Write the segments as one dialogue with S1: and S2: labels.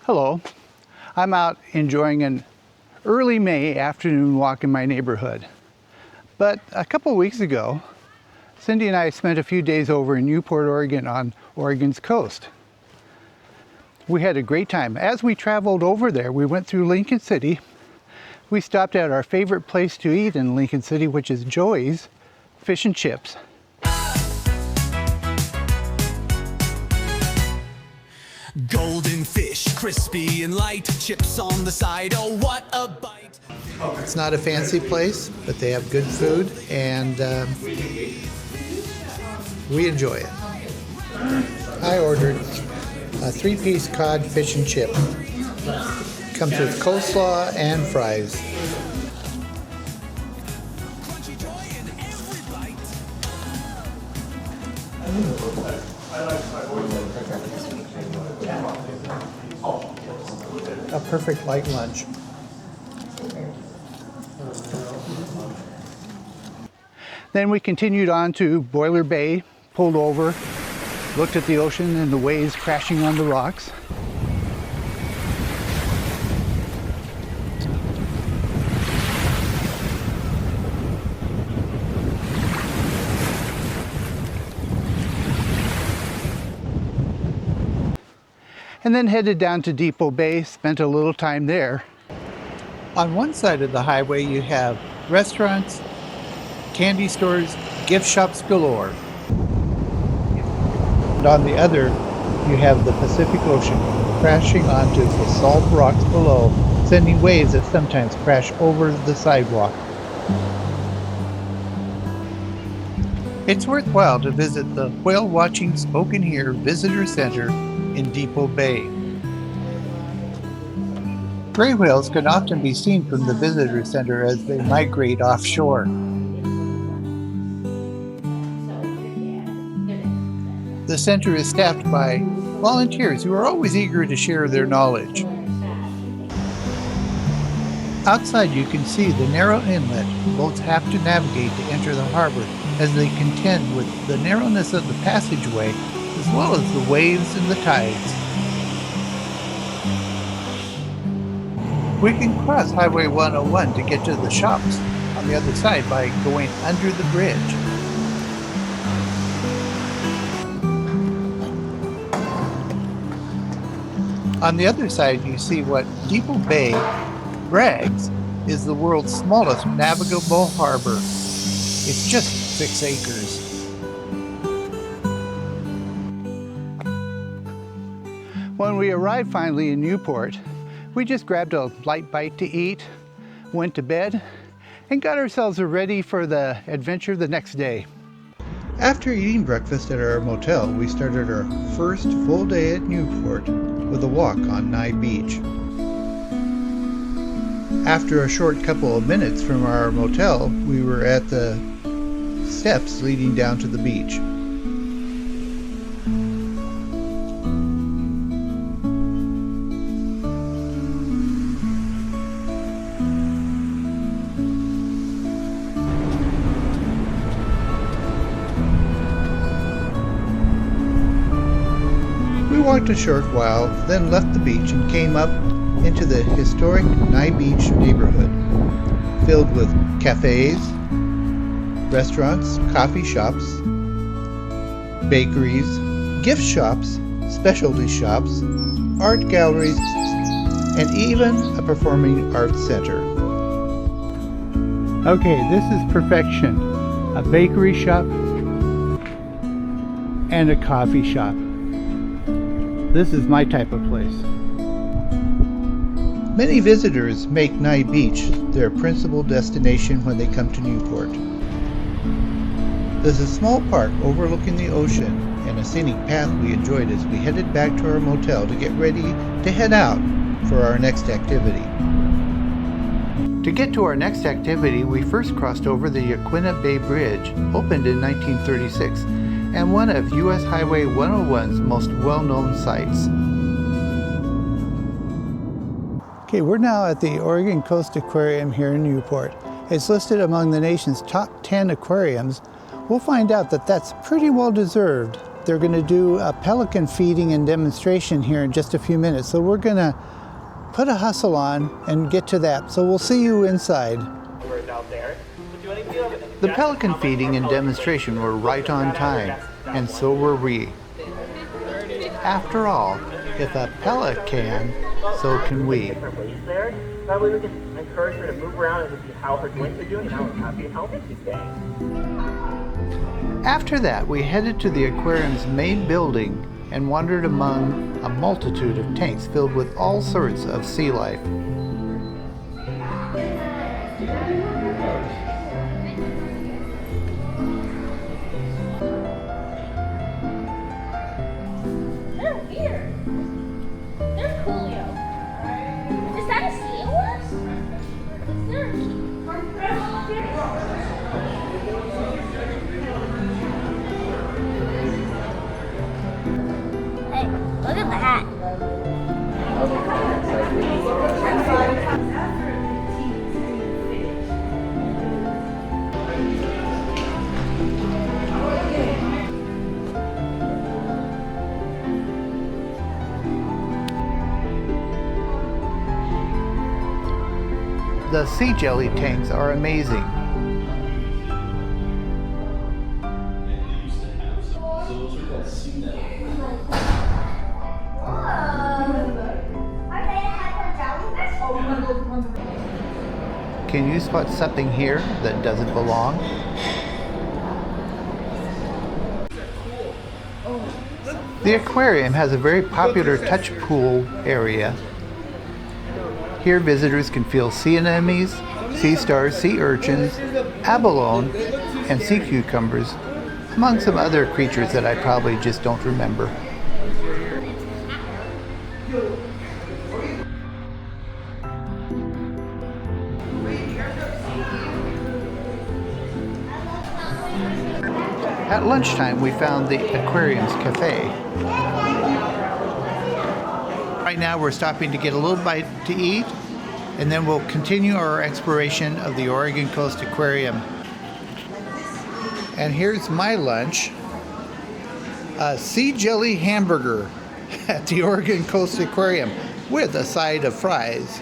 S1: Hello, I'm out enjoying an early May afternoon walk in my neighborhood. But a couple of weeks ago, Cindy and I spent a few days over in Newport, Oregon on Oregon's coast. We had a great time. As we traveled over there, we went through Lincoln City. We stopped at our favorite place to eat in Lincoln City, which is Joey's Fish and Chips.
S2: Golden fish, crispy and light, chips on the side, oh what a bite.
S1: It's not a fancy place, but they have good food and we enjoy it. I ordered a 3-piece cod fish and chip. Comes with coleslaw and fries. A perfect light lunch. Then we continued on to Boiler Bay, pulled over, looked at the ocean and the waves crashing on the rocks. And then headed down to Depot Bay, spent a little time there. On one side of the highway you have restaurants, candy stores, gift shops galore. And on the other you have the Pacific Ocean crashing onto the salt rocks below, sending waves that sometimes crash over the sidewalk. It's worthwhile to visit the Whale Watching Spoken Here Visitor Center in Depot Bay. Gray whales can often be seen from the visitor center as they migrate offshore. The center is staffed by volunteers who are always eager to share their knowledge. Outside you can see the narrow inlet boats have to navigate to enter the harbor as they contend with the narrowness of the passageway as well as the waves and the tides. We can cross Highway 101 to get to the shops on the other side by going under the bridge. On the other side you see what Depot Bay brags is the world's smallest navigable harbor. It's just 6 acres. When we arrived finally in Newport, we just grabbed a light bite to eat, went to bed, and got ourselves ready for the adventure the next day. After eating breakfast at our motel, we started our first full day at Newport with a walk on Nye Beach. After a short couple of minutes from our motel, we were at the steps leading down to the beach. We walked a short while, then left the beach and came up into the historic Nye Beach neighborhood, filled with cafes, restaurants, coffee shops, bakeries, gift shops, specialty shops, art galleries, and even a performing arts center. Okay, this is perfection. A bakery shop and a coffee shop. This is my type of place. Many visitors make Nye Beach their principal destination when they come to Newport. There's a small park overlooking the ocean and a scenic path we enjoyed as we headed back to our motel to get ready to head out for our next activity. To get to our next activity, we first crossed over the Yaquina Bay Bridge, opened in 1936, and one of U.S. Highway 101's most well-known sites. Okay, we're now at the Oregon Coast Aquarium here in Newport. It's listed among the nation's top 10 aquariums. We'll find out that that's pretty well deserved. they're going to do a pelican feeding and demonstration here in just a few minutes. So we're going to put a hustle on and get to that. So we'll see you inside. The pelican feeding and demonstration were right on time, and so were we. After all, if a pellet can, so can we.
S3: That way we can encourage her to move around and see how her joints are doing and how happy and healthy she's staying.
S1: After that, we headed to the aquarium's main building and wandered among a multitude of tanks filled with all sorts of sea life.
S4: They're weird. They're coolio. Is that a seahorse? They're Hey, look at that.
S1: The sea jelly tanks are amazing. Can you spot something here that doesn't belong? The aquarium has a very popular touch pool area. Here visitors can feel sea anemones, sea stars, sea urchins, abalone, and sea cucumbers, among some other creatures that I probably just don't remember. At lunchtime, we found the aquarium's cafe. Right now, we're stopping to get a little bite to eat, and then we'll continue our exploration of the Oregon Coast Aquarium. And here's my lunch, a sea jelly hamburger at the Oregon Coast Aquarium with a side of fries.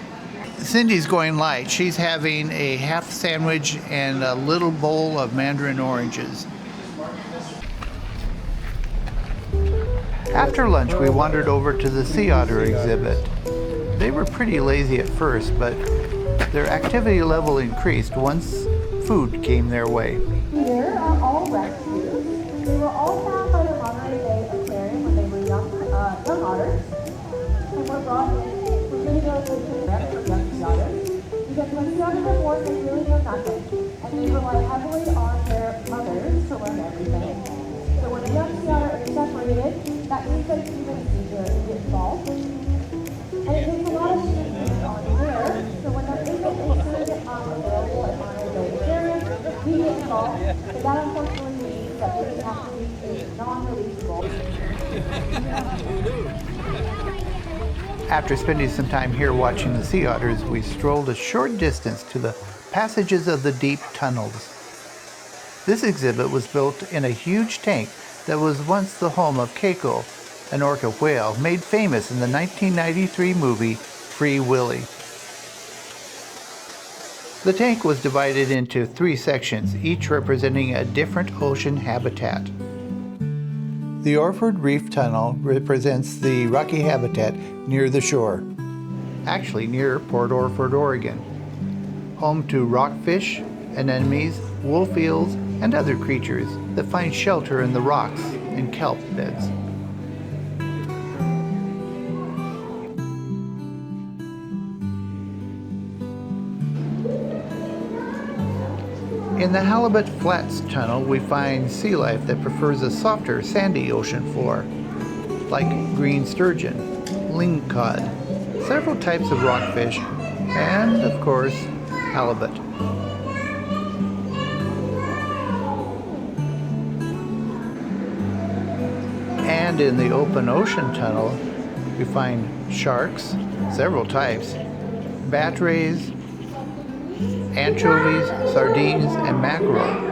S1: Cindy's going light. She's having a half sandwich and a little bowl of mandarin oranges. After lunch, we wandered over to the sea otter exhibit. They were pretty lazy at first, but their activity level increased once food came their way.
S5: Here are all rescues. They were all found by the Monterey Bay Aquarium when they were young otters, and were brought in for rehabilitation for young sea otters. Because when sea otters are born, they really know nothing, and they rely heavily on their mothers to learn everything. So when a young sea otter is separated, that means that it's even easier to get involved. And it takes a lot of students on here, so when there isn't a food available at Monterey Bay Aquarium, we get involved, but that unfortunately means that we have to be a non-releasable.
S1: After spending some time here watching the sea otters, we strolled a short distance to the passages of the deep tunnels. This exhibit was built in a huge tank that was once the home of Keiko, an orca whale made famous in the 1993 movie Free Willy. The tank was divided into 3 sections, each representing a different ocean habitat. The Orford Reef Tunnel represents the rocky habitat near the shore, actually near Port Orford, Oregon, home to rockfish, anemones, wolf eels, and other creatures that find shelter in the rocks and kelp beds. In the Halibut Flats Tunnel, we find sea life that prefers a softer, sandy ocean floor, like green sturgeon, lingcod, several types of rockfish, and, of course, halibut. And in the open ocean tunnel, we find sharks, several types, bat rays, anchovies, sardines, and mackerel.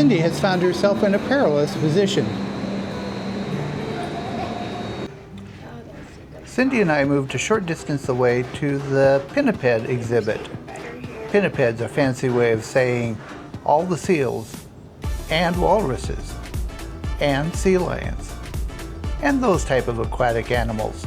S1: Cindy has found herself in a perilous position. Cindy and I moved a short distance away to the pinniped exhibit. Pinniped's a fancy way of saying all the seals and walruses and sea lions and those type of aquatic animals.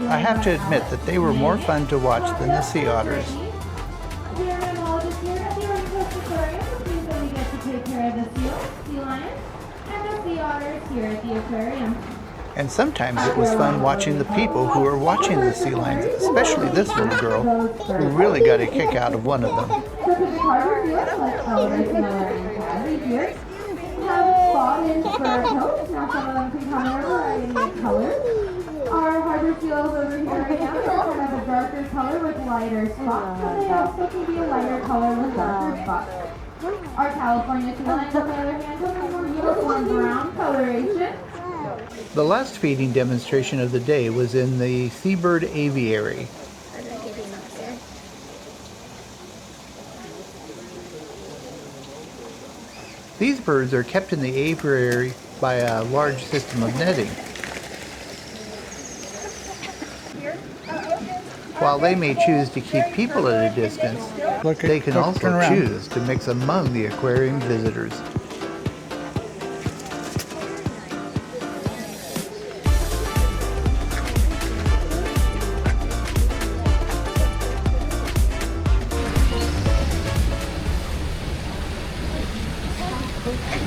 S1: I have to admit that they were more fun to watch than the sea otters.
S5: Here at the Oregon Coast Aquarium, which means that we get to take care of the seals, sea lions, and the sea otters here at the aquarium.
S1: And sometimes it was fun watching the people who were watching the sea lions, especially this little girl, who really got a kick out of one of them.
S5: Pacific Harbor seals, like Elvis, Miller, and Caddy here, have spotted fur coats. Now some of them can come in a variety of colors. Our harbor seals over here right now are kind of a darker color with lighter spots, and they also can be a lighter color with darker spots. Our California sea lions, on the other hand, have a more uniform brown coloration.
S1: The last feeding demonstration of the day was in the seabird aviary. These birds are kept in the aviary by a large system of netting. While they may choose to keep people at a distance, they can also choose to mix among the aquarium visitors.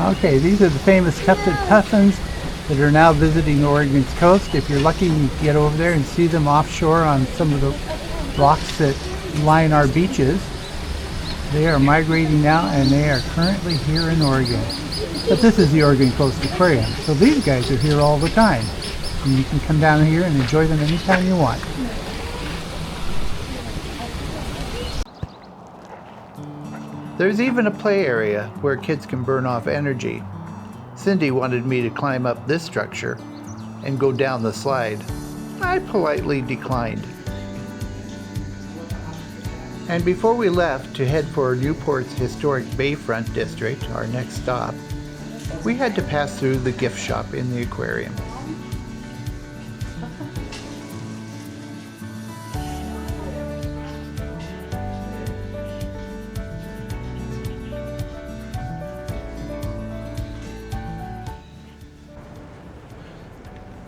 S1: Okay, these are the famous tufted puffins that are now visiting Oregon's coast. If you're lucky, you can get over there and see them offshore on some of the rocks that line our beaches. They are migrating now, and they are currently here in Oregon. But this is the Oregon Coast Aquarium, so these guys are here all the time. And you can come down here and enjoy them anytime you want. There's even a play area where kids can burn off energy. Cindy wanted me to climb up this structure and go down the slide. I politely declined. And before we left to head for Newport's Historic Bayfront district, our next stop, we had to pass through the gift shop in the aquarium.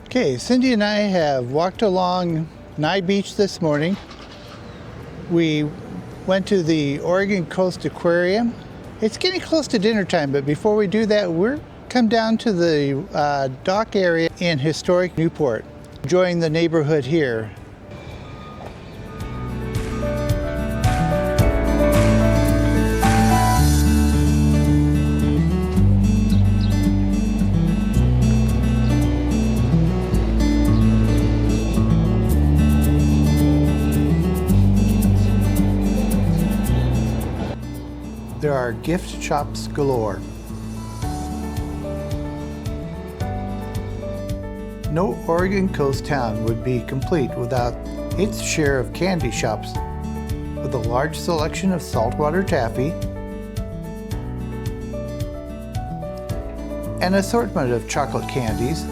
S1: Okay, Cindy and I have walked along Nye Beach this morning. We went to the Oregon Coast Aquarium. It's getting close to dinner time, but before we do that, we're come down to the dock area in Historic Newport, enjoying the neighborhood here. There are gift shops galore. No Oregon coast town would be complete without its share of candy shops, with a large selection of saltwater taffy, an assortment of chocolate candies,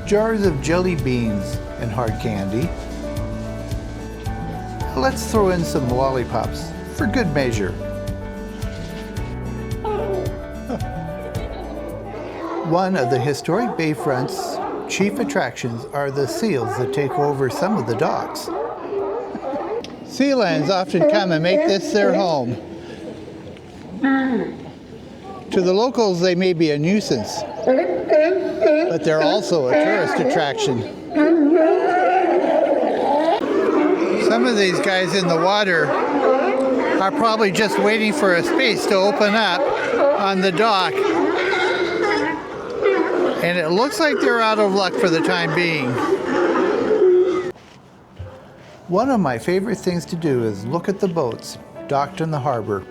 S1: jars of jelly beans and hard candy. Let's throw in some lollipops for good measure. One of the Historic Bayfront's chief attractions are the seals that take over some of the docks. Sea lions often come and make this their home. To the locals, they may be a nuisance, but they're also a tourist attraction. Some of these guys in the water are probably just waiting for a space to open up on the dock. And it looks like they're out of luck for the time being. One of my favorite things to do is look at the boats docked in the harbor.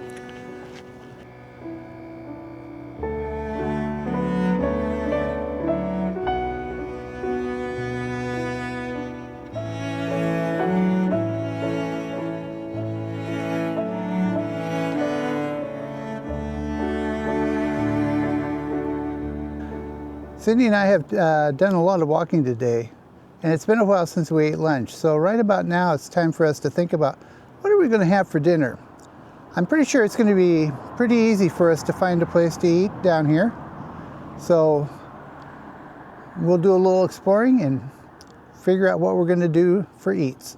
S1: Cindy and I have done a lot of walking today, and it's been a while since we ate lunch. So right about now, it's time for us to think about what are we going to have for dinner. I'm pretty sure it's going to be pretty easy for us to find a place to eat down here. So we'll do a little exploring and figure out what we're going to do for eats.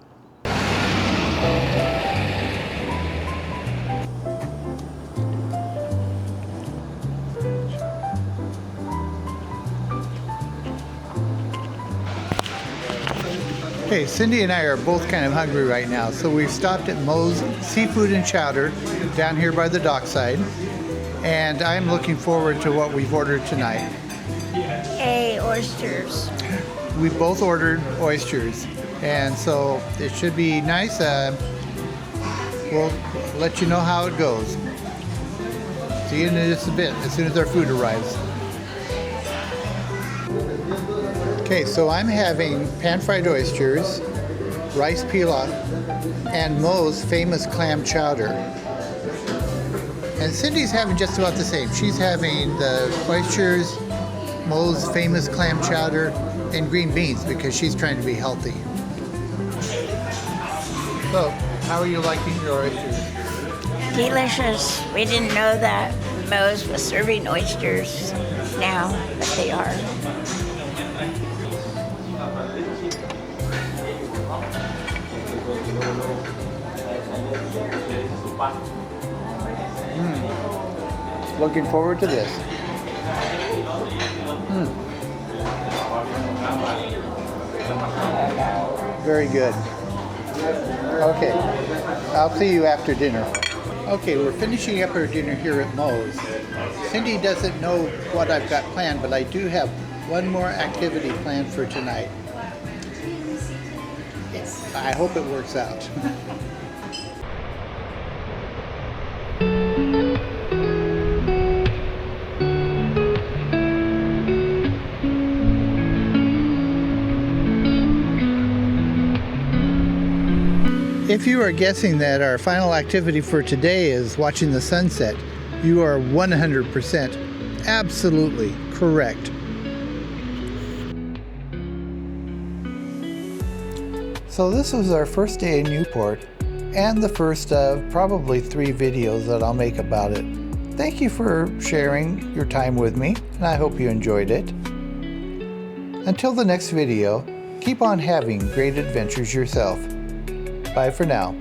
S1: Okay, Cindy and I are both kind of hungry right now, so we've stopped at Moe's Seafood and Chowder down here by the dockside, and I'm looking forward to what we've ordered tonight.
S4: Hey, oysters.
S1: We both ordered oysters, and so it should be nice. We'll let you know how it goes. See you in just a bit, as soon as our food arrives. Okay, so I'm having pan-fried oysters, rice pilaf, and Moe's famous clam chowder. And Cindy's having just about the same. She's having the oysters, Moe's famous clam chowder, and green beans because she's trying to be healthy. So, how are you liking your oysters?
S6: Delicious. We didn't know that Moe's was serving oysters now, but they are.
S1: Looking forward to this. Very good. Okay, I'll see you after dinner. Okay, we're finishing up our dinner here at Moe's. Cindy doesn't know what I've got planned, but I do have one more activity planned for tonight. I hope it works out. If you are guessing that our final activity for today is watching the sunset, you are 100% absolutely correct. So this was our first day in Newport, and the first of probably 3 videos that I'll make about it. Thank you for sharing your time with me, and I hope you enjoyed it. Until the next video, keep on having great adventures yourself. Bye for now.